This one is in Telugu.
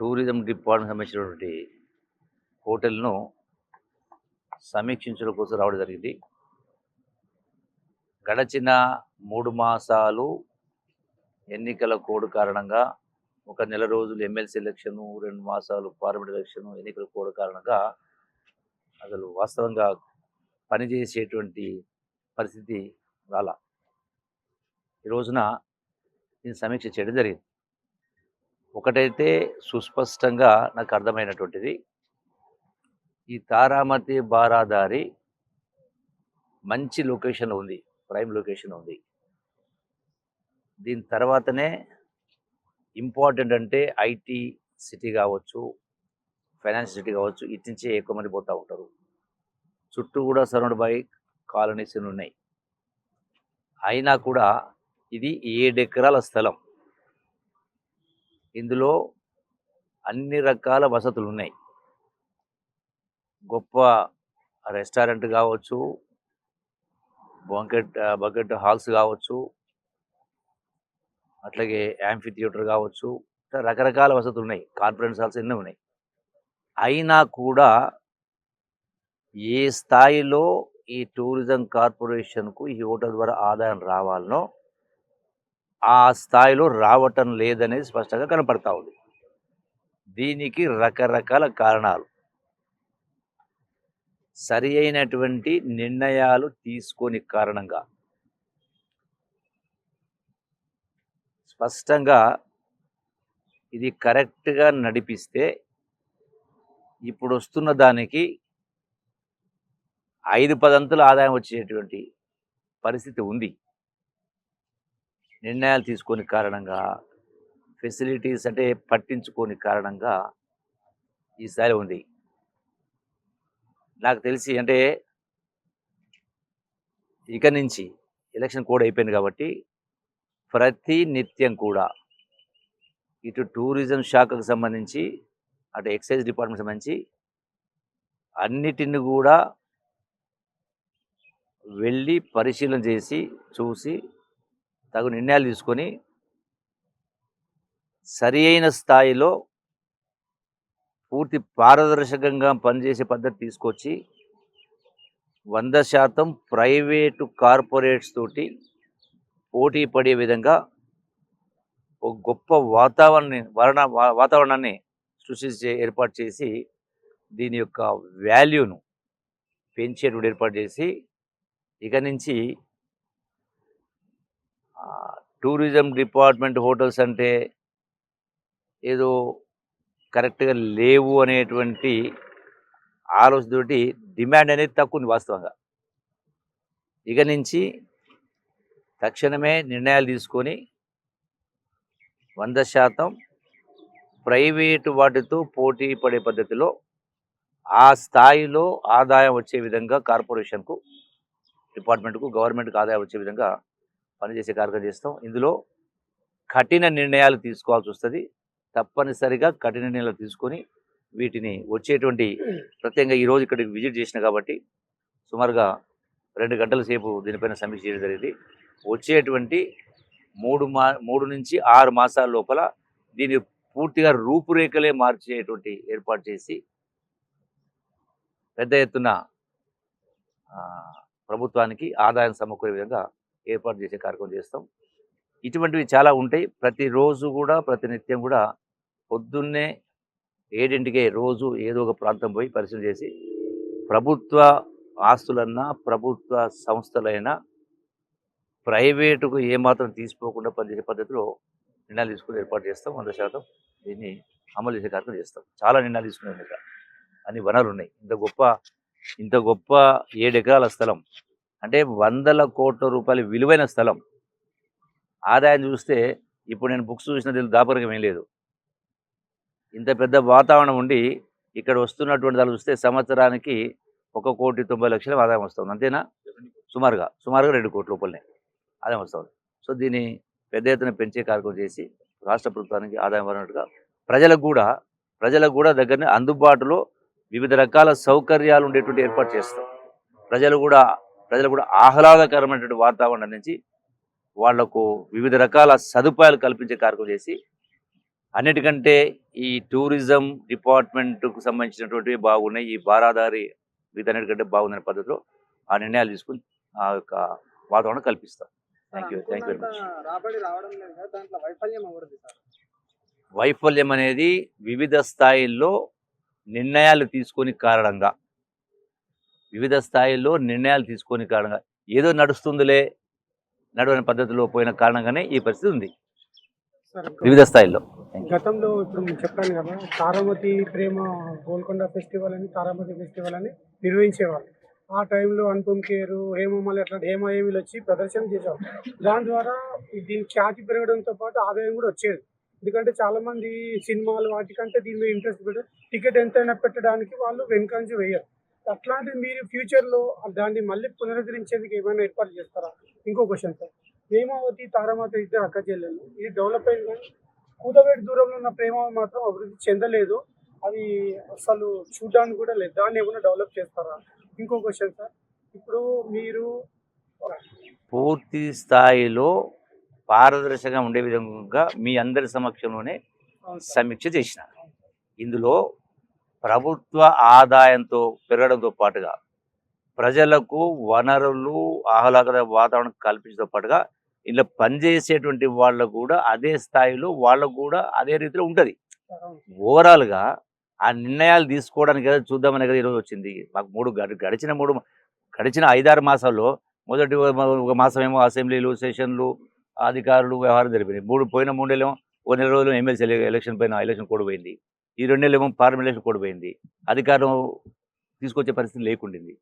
టూరిజం డిపార్ట్మెంట్ సంబంధించినటువంటి హోటల్‌ను సమీక్షించడం కోసం రావడం జరిగింది. గడచిన 3 మాసాలు ఎన్నికల కోడ్ కారణంగా, ఒక నెల రోజులు ఎమ్మెల్సీ ఎలక్షను, 2 మాసాలు పార్లమెంట్ ఎలక్షను, ఎన్నికల కోడ్ కారణంగా అసలు వాస్తవంగా పనిచేసేటువంటి పరిస్థితి రాలా. ఈ రోజున దీన్ని సమీక్ష చేయడం జరిగింది. ఒకటైతే సుస్పష్టంగా నాకు అర్థమైనటువంటిది, ఈ తారామతి బారాదారి మంచి లొకేషన్‌లో ఉంది. ప్రైమ్ లొకేషన్‌లో ఉంది. దీని తర్వాతనే ఇంపార్టెంట్ అంటే ఐటీ సిటీ కావచ్చు, ఫైనాన్స్ సిటీ కావచ్చు, ఇటు నుంచే ఎక్కువ మంది పోతూ ఉంటారు. చుట్టూ కూడా సరౌండ్ బై కాలనీస్ ఉన్నాయి. అయినా కూడా ఇది 7 ఎకరాల స్థలం. ఇందులో అన్ని రకాల వసతులు ఉన్నాయి. గొప్ప రెస్టారెంట్ కావచ్చు, బంకెట్ హాల్స్ కావచ్చు, అట్లాగే యాంఫీ థియేటర్ కావచ్చు, ఇట్లా రకరకాల వసతులు ఉన్నాయి. కాన్ఫరెన్స్ హాల్స్ ఎన్నో ఉన్నాయి. అయినా కూడా ఏ స్థాయిలో ఈ టూరిజం కార్పొరేషన్కు ఈ హోటల్ ద్వారా ఆదాయం రావాలనో ఆ స్థాయిలో రావటం లేదనేది స్పష్టంగా కనపడతా ఉంది. దీనికి రకరకాల కారణాలు. సరి అయినటువంటి నిర్ణయాలు తీసుకోని కారణంగా, స్పష్టంగా ఇది కరెక్ట్గా నడిపిస్తే ఇప్పుడు వస్తున్న దానికి 5 అంతుల ఆదాయం వచ్చేటువంటి పరిస్థితి ఉంది. నిర్ణయాలు తీసుకోని కారణంగా, ఫెసిలిటీస్ అంటే పట్టించుకోని కారణంగా ఈ స్థాయిలో ఉంది. నాకు తెలిసి అంటే ఇక నుంచి ఎలక్షన్ కోడ్ అయిపోయింది కాబట్టి ప్రతి నిత్యం కూడా ఇటు టూరిజం శాఖకు సంబంధించి, అటు ఎక్సైజ్ డిపార్ట్మెంట్ సంబంధించి అన్నిటిని కూడా వెళ్ళి పరిశీలన చేసి, చూసి తగు నిర్ణయాలు తీసుకొని సరి అయిన స్థాయిలో పూర్తి పారదర్శకంగా పనిచేసే పద్ధతి తీసుకొచ్చి 100% ప్రైవేటు కార్పొరేట్స్ తోటి పోటీ పడే విధంగా ఒక గొప్ప వాతావరణాన్ని ఏర్పాటు చేసి దీని యొక్క వాల్యూను పెంచేటువంటి ఏర్పాటు చేసి ఇక నుంచి టూరిజం డిపార్ట్మెంట్ హోటల్స్ అంటే ఏదో కరెక్ట్గా లేవు అనేటువంటి ఆలోచనతోటి డిమాండ్ అనేది తక్కువ ఉంది వాస్తవంగా. ఇక నుంచి తక్షణమే నిర్ణయాలు తీసుకొని 100% ప్రైవేటు వాటితో పోటీ పడే పద్ధతిలో ఆ స్థాయిలో ఆదాయం వచ్చే విధంగా కార్పొరేషన్కు, డిపార్ట్మెంట్కు, గవర్నమెంట్కు ఆదాయం వచ్చే విధంగా పనిచేసే కార్యక్రమం చేస్తాం. ఇందులో కఠిన నిర్ణయాలు తీసుకోవాల్సి వస్తుంది. తప్పనిసరిగా కఠిన నిర్ణయాలు తీసుకొని వీటిని వచ్చేటువంటి, ప్రత్యేకంగా ఈరోజు ఇక్కడికి విజిట్ చేసిన కాబట్టి సుమారుగా 2 గంటల సేపు దీనిపైన సమీక్ష చేయడం జరిగింది. వచ్చేటువంటి 3 నుంచి 6 మాసాల లోపల దీని పూర్తిగా రూపురేఖలే మార్చేటువంటి ఏర్పాటు చేసి పెద్ద ఎత్తున ప్రభుత్వానికి ఆదాయం సమకూరే విధంగా ఏర్పాటు చేసే కార్యక్రమం చేస్తాం. ఇటువంటివి చాలా ఉంటాయి. ప్రతిరోజు కూడా, ప్రతినిత్యం కూడా పొద్దున్నే 7ంటికే రోజు ఏదో ఒక ప్రాంతం పోయి పరిశీలన చేసి ప్రభుత్వ ఆస్తులన్నా, ప్రభుత్వ సంస్థలైనా ప్రైవేటుకు ఏమాత్రం తీసుకోకుండా పనిచేసే పద్ధతిలో నిర్ణయాలు తీసుకుని ఏర్పాటు చేస్తాం. 100% దీన్ని అమలు చేసే కార్యక్రమం చేస్తాం. చాలా నిర్ణయాలు తీసుకున్నాం. ఇంకా అన్ని వనరులు ఉన్నాయి. ఇంత గొప్ప 7 ఎకరాల స్థలం అంటే వందల కోట్ల రూపాయల విలువైన స్థలం. ఆదాయం చూస్తే ఇప్పుడు నేను బుక్స్ చూసిన దాపరికం ఏం లేదు. ఇంత పెద్ద వాతావరణం ఉండి ఇక్కడ వస్తున్నటువంటి దాన్ని చూస్తే సంవత్సరానికి 1,90,00,000 ఆదాయం వస్తుంది. అంతేనా? సుమారుగా 2 కోట్ల రూపాయలనే ఆదాయం వస్తుంది. సో దీన్ని పెద్ద ఎత్తున పెంచే కార్యక్రమం చేసి రాష్ట్ర ప్రభుత్వానికి ఆదాయం వరనట్టుగా ప్రజలకు కూడా దగ్గరనే అందుబాటులో వివిధ రకాల సౌకర్యాలు ఉండేటువంటి ఏర్పాటు చేస్తాం. ప్రజలు కూడా ఆహ్లాదకరమైనటువంటి వాతావరణం నుంచి వాళ్లకు వివిధ రకాల సదుపాయాలు కల్పించే కార్యక్రమం చేసి అన్నిటికంటే ఈ టూరిజం డిపార్ట్మెంట్‌కు సంబంధించినటువంటివి బాగున్నాయి. ఈ బారాదారి వీటన్నిటికంటే బాగుందనే పద్ధతిలో ఆ నిర్ణయాలు తీసుకొని ఆ యొక్క వాతావరణం కల్పిస్తాం. Thank you. Thank you very అనుకున్నంత మచ్. రాబడి రావడం లేదు కదా! దాంట్లో వైఫల్యం ఎవరిది సార్? వైఫల్యం అనేది వివిధ స్థాయిల్లో నిర్ణయాలు తీసుకొని కారణంగా, వివిధ స్థాయిల్లో నిర్ణయాలు తీసుకొని కారణంగా ఏదో నడుస్తుందిలే, నడవని పద్ధతిలో పోయిన కారణంగానే ఈ పరిస్థితి ఉంది. సార్ వివిధ స్థాయిల్లో. Thank you. గతంలో ఇప్పుడు మీకు చెప్పాను కదా! తారామతి ప్రేమ గోల్కొండ ఫెస్టివల్ అని, తారామతి ఫెస్టివల్ అని నిర్వహించేవాళ్ళు. ఆ టైంలో అనుపమ్ ఖేర్, హేమమాలిని అట్లాంటి హేమీలొచ్చి ప్రదర్శన చేసేవాళ్ళు. దాని ద్వారా దీని ఖ్యాతి పెరగడంతో పాటు ఆదాయం కూడా వచ్చేది. ఎందుకంటే చాలామంది సినిమాలు వాటికంటే దీని మీద ఇంట్రెస్ట్ పెట్టి టికెట్ ఎంతైనా పెట్టడానికి వాళ్ళు వెనకంజ వేయరు. అట్లాంటిది మీరు ఫ్యూచర్‌లో దాన్ని మళ్ళీ పునరుద్ధరించేందుకు ఏమైనా ఏర్పాటు చేస్తారా? ఇంకో క్వెషన్ సార్. హేమావతి, తారామతి ఇద్దరు అక్క చెల్లెళ్ళు. ఇది డెవలప్ అయింది కానీ కూతవేటు దూరంలో ఉన్న ప్రేమ మాత్రం అభివృద్ధి చెందలేదు. అది అసలు చూడ్డానికి కూడా లేదు. దాన్ని ఏమైనా డెవలప్ చేస్తారా? ఇంకో క్వెషన్ సార్. ఇప్పుడు మీరు పూర్తి స్థాయిలో పారదర్శకంగా ఉండే విధంగా మీ అందరి సమక్షంలోనే అవును సార్. సమీక్ష చేసిన. ఇందులో ప్రభుత్వ ఆదాయంతో పెరగడంతో పాటుగా ప్రజలకు వనరులు, ఆహ్లాదకర వాతావరణం కల్పించడంతో పాటుగా ఇలా పనిచేసేటువంటి వాళ్ళకు కూడా అదే స్థాయిలో వాళ్ళకు కూడా అదే రీతిలో ఉంటది. అవును. ఓవరాల్‌గా ఆ నిర్ణయాలు తీసుకోవడానికి కదా చూద్దామనే కదా ఈరోజు వచ్చింది. మాకు గడిచిన 5, 6 మాసాల్లో మొదటి ఒక మాసమేమో అసెంబ్లీలు, సెషన్‌లు, అధికారులు వ్యవహారం జరిపినాయి. పోయిన 3 నెలలేమో ఓ నెల రోజులు ఎమ్మెల్సీ ఎలక్షన్ కోడ్ పోయింది. ఈ 2 నెలలేమో పార్లమెంట్ ఎలక్షన్ కోడ్ పోయింది. అధికారం తీసుకొచ్చే పరిస్థితి లేకుండింది.